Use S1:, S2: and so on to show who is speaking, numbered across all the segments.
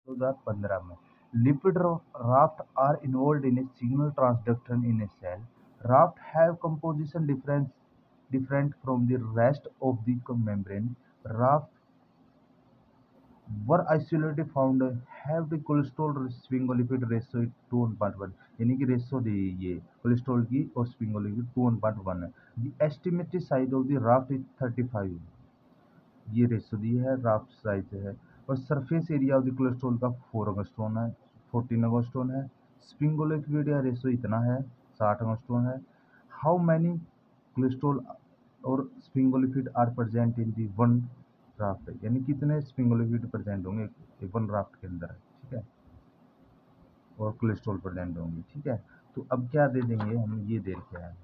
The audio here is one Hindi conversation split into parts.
S1: 2015 में। Lipid raft are involved in a single transduction in a cell. Raft have composition different from the rest of the membrane. Raft were isolated found have the cholesterol sphingolipid ratio 2:1, यानी कि रेशो दी ये कोलेस्ट्रॉल की और स्फिंगोलिपिड 2:1 है। The estimated size of the raft is 35, ये रेशो दी है, राफ्ट साइज है। और surface area of the cholesterol का 4 एंगस्ट्रॉन है, 14 एंगस्ट्रॉन है। स्फिंगोलिपिड या रेशो इतना है, 60 एंगस्ट्रॉन है। हाउ मैनी कोलेस्ट्रॉल और sphingolipid are present in the one raft, यानी कितने स्फिंगोलिपिड प्रेजेंट होंगे वन राफ्ट के अंदर, ठीक है, और कोलेस्ट्रॉल प्रेजेंट होंगे, ठीक है। तो अब क्या दे देंगे हम, ये दे रखा है,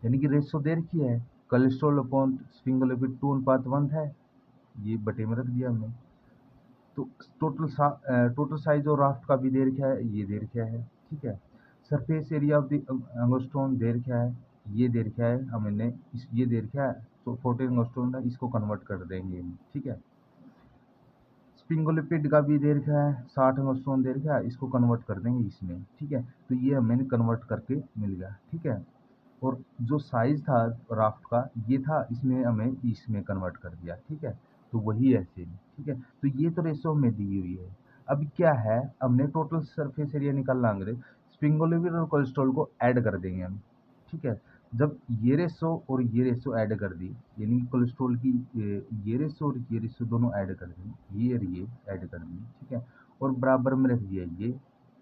S1: यानी कि रेशो दे रखी है, कोलेस्ट्रॉल अपॉन स्फिंगोलिपिड 2:1 है, ये बटे में रख दिया हमने। तो टोटल साइज और राफ्ट का भी दे रखा है, ये दे रखा है, ठीक है। Surface area of the angstrom दे रखा है, ये दे रखा है हमने, ये दे रखा है, तो 14 एंगस्ट्रॉन है, इसको कन्वर्ट कर देंगे, ठीक है। स्फिंगोलिपिड का भी दे रखा है, 60 एंगस्ट्रॉन दे रखा है, इसको कन्वर्ट कर देंगे इसमें, ठीक है। तो ये हमें कन्वर्ट करके मिल गया, ठीक है। और जो साइज था राफ्ट का ये था, इसमें हमें इसमें कन्वर्ट कर दिया, ठीक है। तो वही ऐसे, ठीक है। तो ये तो रेशो में दी हुई है। अब क्या है, हमने टोटल सरफेस एरिया निकालना है, स्फिंगोलिपिड और कोलेस्ट्रॉल को ऐड कर देंगे हम, ठीक है। जब ये रेशो ऐड कर दी, यानी कोलेस्ट्रॉल की ये रेशो और ये रेशो दोनों ऐड कर दी, ये और ये ऐड कर दी, ठीक है। और बराबर में रख दिया ये,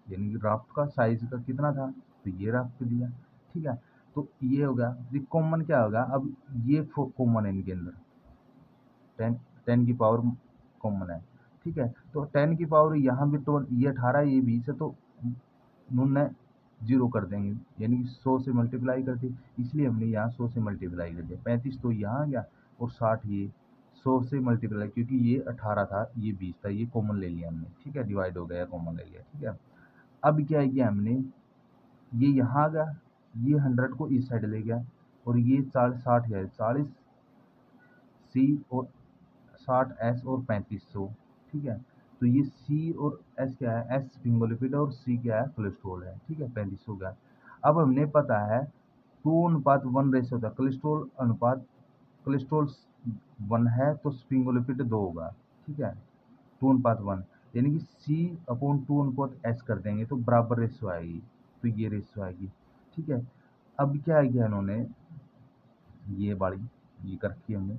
S1: यानी कि राफ्ट का साइज का कितना था, तो ये राफ्ट दिया, ठीक है। तो ये हो गया। ये कॉमन क्या होगा, अब ये कॉमन है इनके अंदर, 10 की पावर कॉमन है, ठीक है। तो 10 की पावर यहाँ भी तो ये 18 ये 20 है, तो उन्होंने 0 कर देंगे, यानी कि 100 से मल्टीप्लाई कर दी, इसलिए हमने यहाँ 100 से मल्टीप्लाई कर दिया। 35 तो यहाँ आ गया और 60 ये 100 से मल्टीप्लाई, क्योंकि ये 18 था ये 20 था, ये कॉमन ले लिया हमने, ठीक है, डिवाइड हो गया, कॉमन ले लिया, ठीक है। अब क्या किया हमने, ये यहाँ आ गया, ये 100 को इस साइड ले गया, और ये 60 है, 40 सी और 60 एस और 3500, ठीक है। तो ये सी और एस क्या है, एस स्फिंगोलिपिड और सी क्या है, कोलेस्ट्रॉल है, ठीक है, 3500 का। अब हमने पता है 2:1 रेशो था, कोलेस्ट्रॉल 1 है तो स्फिंगोलिपिड 2 होगा, ठीक है, 2:1, यानी कि सी अपॉन 2:एस कर देंगे तो बराबर रेशो आएगी, तो ये रेशो आएगी, ठीक है। अब क्या किया इन्होंने, ये बाड़ी ये कर रखी हमने,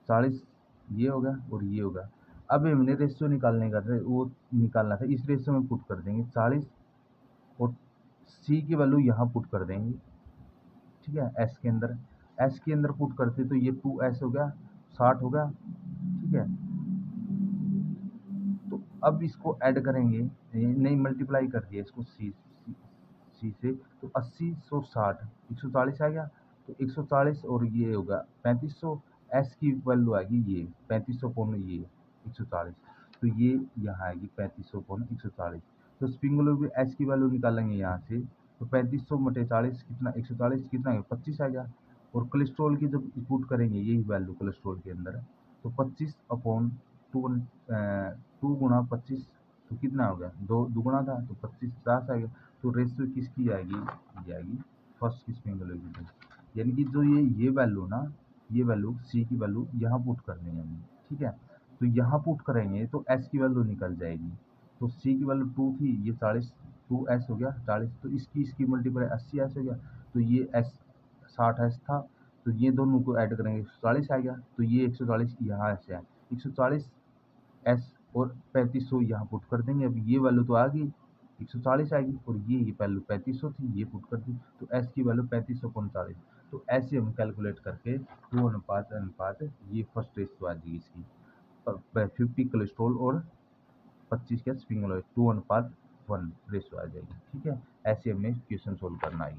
S1: 40 ये होगा और ये होगा। अब हमने रेशियो निकालने का था, वो निकालना था, इस रेशियो में पुट कर देंगे 40, और सी की वैल्यू यहाँ पुट कर देंगे, ठीक है, एस के अंदर पुट करते तो ये 2s हो गया, 60 हो गया, ठीक है। तो अब इसको ऐड करेंगे, नहीं मल्टीप्लाई कर दिया इसको सी से, तो 80 160 140 आ गया, तो 140 और ये होगा 3500, एस की वैल्यू आएगी ये 3500 पौन ये 140, तो ये यहाँ आएगी 3500 पौन 140। तो स्पिंगुलर एस की वैल्यू निकालेंगे यहाँ से, तो 3500 बटे 40 कितना, 140 कितना है, 25 आ गया। और कोलेस्ट्रॉल की जब पुट करेंगे यही वैल्यू कोलेस्ट्रॉल के अंदर, तो 25 अपॉन 2 गुणा 25, तो कितना हो गया, 2 दुगुना था तो 25 50 आ गया। तो रेशियो किसकी आएगी, ये आएगी फर्स्ट की स्पिंगुलर, यानी कि जो ये वैल्यू ना, ये वैल्यू सी की वैल्यू यहाँ पुट करनी है हमें, ठीक है। तो यहाँ पुट करेंगे तो एस की वैल्यू निकल जाएगी, तो सी की वैल्यू 2 थी, ये 40 2s हो गया 40, तो इसकी मल्टीप्लाई 80s हो गया, तो ये एस 60s था, तो ये दोनों को ऐड करेंगे 140 आ गया, तो ये 140 यहाँ से है, 140 एस और 3500 यहाँ पुट कर देंगे। अब ये वैल्यू तो आ गई 140 आएगी, और ये वैल्यू 3500 थी, ये पुट कर दी, तो एस की वैल्यू 3540। तो ऐसे हम कैलकुलेट करके 2 अनुपात अनुपात ये फर्स्ट रेशियो आ जाएगी इसकी, 50 कोलेस्ट्रॉल और 25 का स्पिंगुलर 2:1 रेशियो आ जाएगी, ठीक है। ऐसे हमने क्वेश्चन सोल्व करना है।